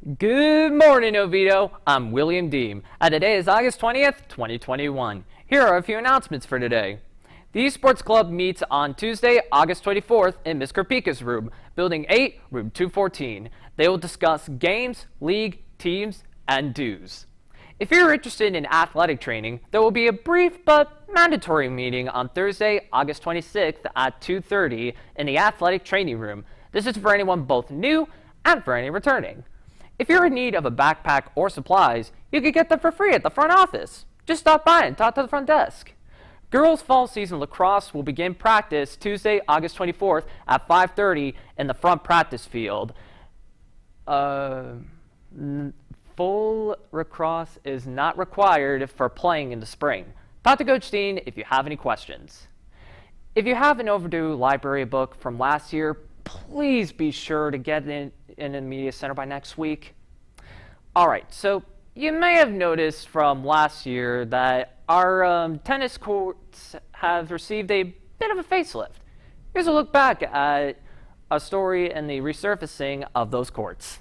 Good morning, Oviedo. I'm William Deem, and today is August 20th, 2021. Here are a few announcements for today. The Esports Club meets on Tuesday, August 24th in Ms. Karpika's room, Building 8, Room 214. They will discuss games, league, teams, and dues. If you're interested in athletic training, there will be a brief but mandatory meeting on Thursday, August 26th at 2:30 in the athletic training room. This is for anyone both new and for any returning. If you're in need of a backpack or supplies, you can get them for free at the front office. Just stop by and talk to the front desk. Girls fall season lacrosse will begin practice Tuesday, August 24th at 5:30 in the front practice field. Full lacrosse is not required for playing in the spring. Talk to Coach Dean if you have any questions. If you have an overdue library book from last year, please be sure to get it in the media center by next week. All right, so you may have noticed from last year that our tennis courts have received a bit of a facelift. Here's a look back at a story in the resurfacing of those courts.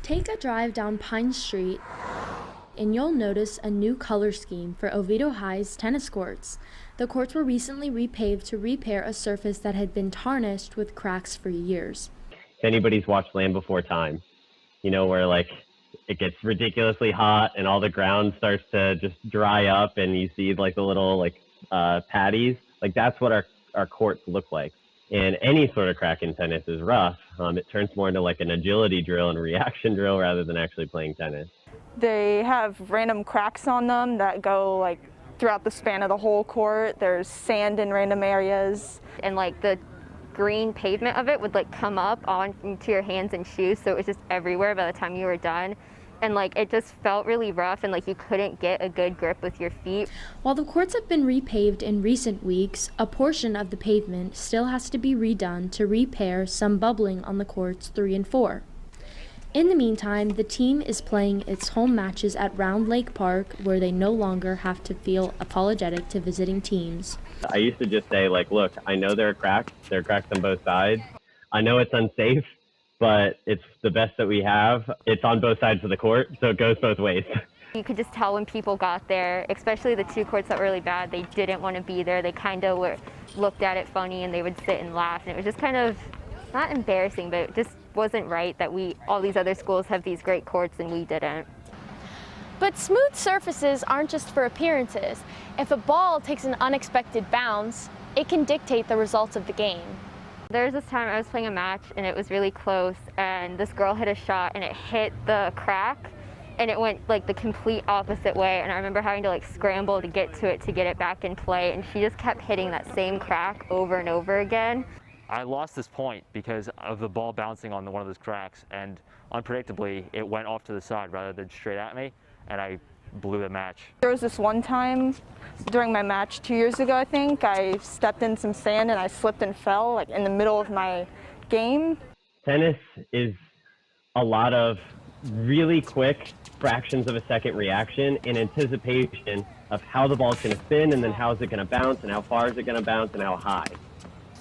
Take a drive down Pine Street and you'll notice a new color scheme for Oviedo High's tennis courts. The courts were recently repaved to repair a surface that had been tarnished with cracks for years. If anybody's watched Land Before Time, you know, where like it gets ridiculously hot and all the ground starts to just dry up and you see like the little patties, like that's what our courts look like. And any sort of crack in tennis is rough. It turns more into like an agility drill and a reaction drill rather than actually playing tennis. They have random cracks on them that go like throughout the span of the whole court. There's sand in random areas. And like the green pavement of it would like come up onto your hands and shoes, so it was just everywhere by the time you were done. And like it just felt really rough and like you couldn't get a good grip with your feet. While the courts have been repaved in recent weeks, a portion of the pavement still has to be redone to repair some bubbling on the courts 3 and 4. In the meantime, the team is playing its home matches at Round Lake Park, where they no longer have to feel apologetic to visiting teams. I used to just say like, look, I know there are cracks on both sides. I know it's unsafe, but it's the best that we have. It's on both sides of the court, so it goes both ways. You could just tell when people got there, especially the 2 courts that were really bad, they didn't want to be there. They kind of looked at it funny and they would sit and laugh. And it was just kind of, not embarrassing, but it just wasn't right that all these other schools have these great courts and we didn't. But smooth surfaces aren't just for appearances. If a ball takes an unexpected bounce, it can dictate the results of the game. There was this time I was playing a match and it was really close and this girl hit a shot and it hit the crack and it went like the complete opposite way, and I remember having to like scramble to get to it to get it back in play, and she just kept hitting that same crack over and over again. I lost this point because of the ball bouncing on one of those cracks, and unpredictably it went off to the side rather than straight at me, and I blew the match. There was this one time during my match 2 years ago, I think, I stepped in some sand and I slipped and fell like in the middle of my game. Tennis is a lot of really quick fractions of a second reaction in anticipation of how the ball's going to spin and then how is it going to bounce and how far is it going to bounce and how high.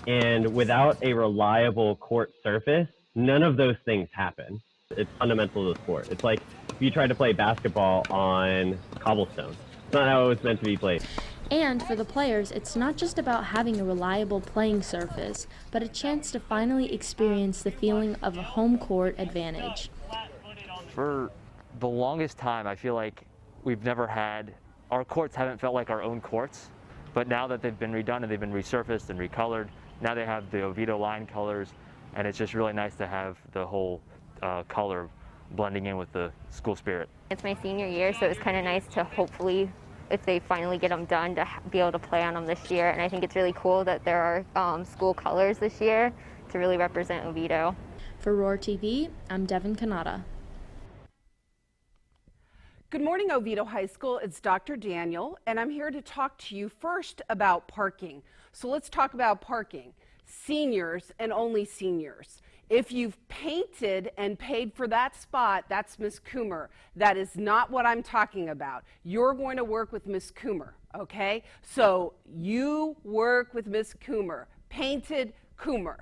And without a reliable court surface, none of those things happen. It's fundamental to the sport. It's like if you tried to play basketball on cobblestone. It's not how it was meant to be played. And for the players, it's not just about having a reliable playing surface, but a chance to finally experience the feeling of a home court advantage. For the longest time, I feel like our courts haven't felt like our own courts, but now that they've been redone and they've been resurfaced and recolored, now they have the Oviedo line colors, and it's just really nice to have the whole color blending in with the school spirit. It's my senior year, so it was kind of nice to hopefully, if they finally get them done, to be able to play on them this year. And I think it's really cool that there are school colors this year to really represent Oviedo. For WROR-TV, I'm Devin Kanata. Good morning, Oviedo High School. It's Dr. Daniel, and I'm here to talk to you first about parking. So let's talk about parking. Seniors and only seniors. If you've painted and paid for that spot, that's Miss Coomer. That is not what I'm talking about. You're going to work with Miss Coomer, okay? So you work with Miss Coomer, painted Coomer.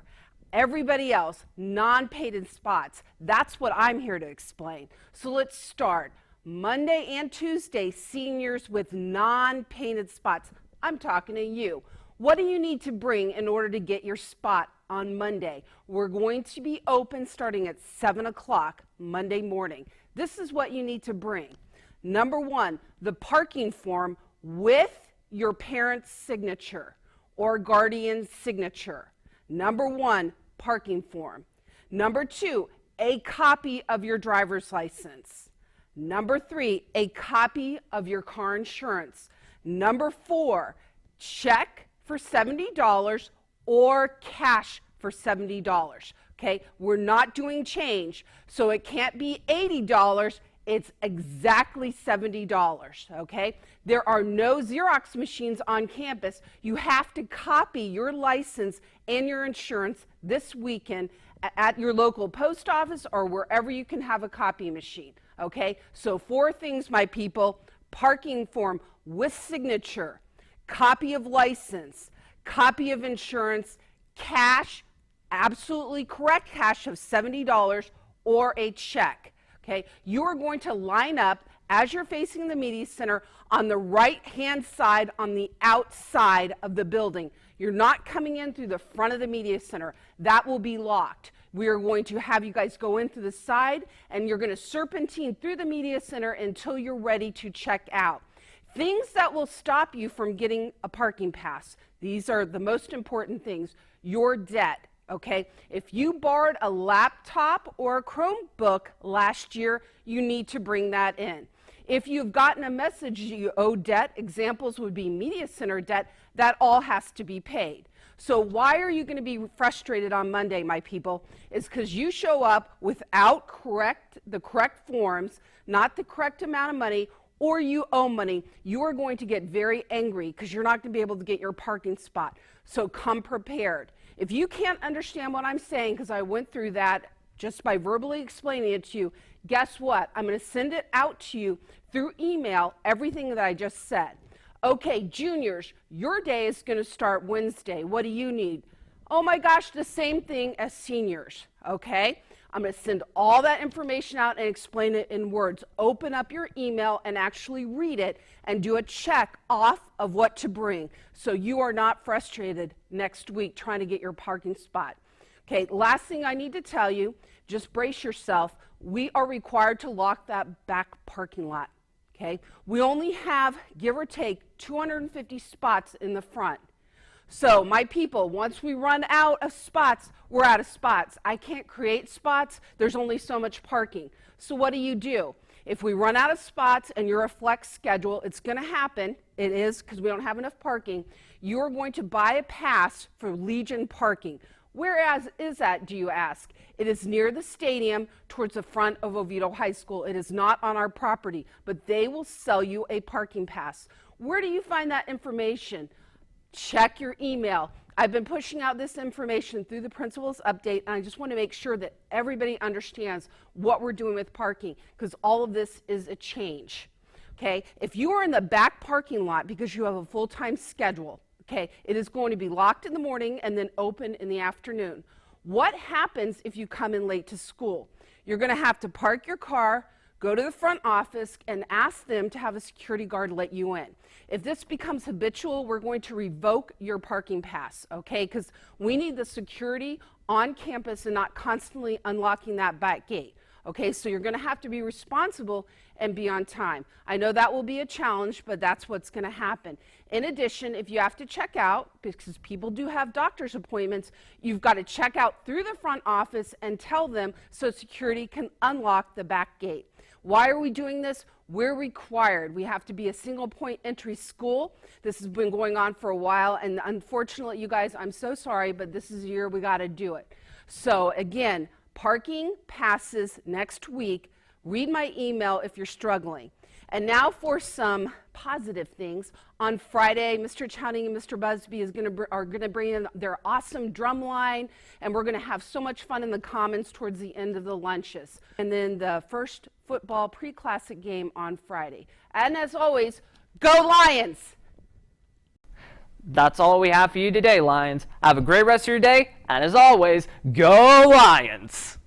Everybody else, non-painted spots. That's what I'm here to explain. So let's start. Monday and Tuesday, seniors with non-painted spots. I'm talking to you. What do you need to bring in order to get your spot on Monday? We're going to be open starting at 7 o'clock Monday morning. This is what you need to bring. Number one, the parking form with your parent's signature or guardian's signature. Number one, parking form. Number two, a copy of your driver's license. Number three, a copy of your car insurance. Number four, check for $70 or cash for $70. Okay, we're not doing change, so it can't be $80. It's exactly $70, okay? There are no Xerox machines on campus. You have to copy your license and your insurance this weekend at your local post office or wherever you can have a copy machine, okay? So 4 things, my people: parking form with signature, copy of license, copy of insurance, cash, absolutely correct cash of $70, or a check. Okay, you are going to line up as you're facing the media center on the right-hand side on the outside of the building. You're not coming in through the front of the media center. That will be locked. We are going to have you guys go in through the side, and you're going to serpentine through the media center until you're ready to check out. Things that will stop you from getting a parking pass. These are the most important things. Your debt. Okay, if you borrowed a laptop or a Chromebook last year, you need to bring that in. If you've gotten a message you owe debt, examples would be media center debt, that all has to be paid. So why are you going to be frustrated on Monday, my people? It's because you show up without the correct forms, not the correct amount of money, or you owe money. You are going to get very angry because you're not going to be able to get your parking spot. So come prepared. If you can't understand what I'm saying, because I went through that just by verbally explaining it to you, guess what? I'm going to send it out to you through email, everything that I just said. Okay, juniors, your day is going to start Wednesday. What do you need? Oh my gosh, the same thing as seniors, okay? I'm going to send all that information out and explain it in words. Open up your email and actually read it and do a check off of what to bring so you are not frustrated next week trying to get your parking spot. Okay, last thing I need to tell you, just brace yourself. We are required to lock that back parking lot, okay? We only have, give or take, 250 spots in the front. So, my people, once we run out of spots, we're out of spots. I can't create spots. There's only so much parking. So what do? If we run out of spots and you're a flex schedule, it's going to happen. It is, because we don't have enough parking. You're going to buy a pass for Legion parking. Where is that, do you ask? It is near the stadium towards the front of Oviedo High School. It is not on our property, but they will sell you a parking pass. Where do you find that information? Check your email. I've been pushing out this information through the principal's update, and I just want to make sure that everybody understands what we're doing with parking, because all of this is a change. Okay, if you are in the back parking lot because you have a full-time schedule, okay, it is going to be locked in the morning and then open in the afternoon. What happens if you come in late to school? You're going to have to park your car, go to the front office, and ask them to have a security guard let you in. If this becomes habitual, we're going to revoke your parking pass, okay? Because we need the security on campus and not constantly unlocking that back gate, okay? So you're going to have to be responsible and be on time. I know that will be a challenge, but that's what's going to happen. In addition, if you have to check out, because people do have doctor's appointments, you've got to check out through the front office and tell them so security can unlock the back gate. Why are we doing this? We're required. We have to be a single point entry school. This has been going on for a while, and unfortunately, you guys, I'm so sorry, but this is the year we got to do it. So again, parking passes next week. Read my email if you're struggling. And now for some positive things. On Friday, Mr. Chowning and Mr. Busby are going to bring in their awesome drum line, and we're going to have so much fun in the Commons towards the end of the lunches. And then the first football pre-classic game on Friday. And as always, go Lions! That's all we have for you today, Lions. Have a great rest of your day, and as always, go Lions!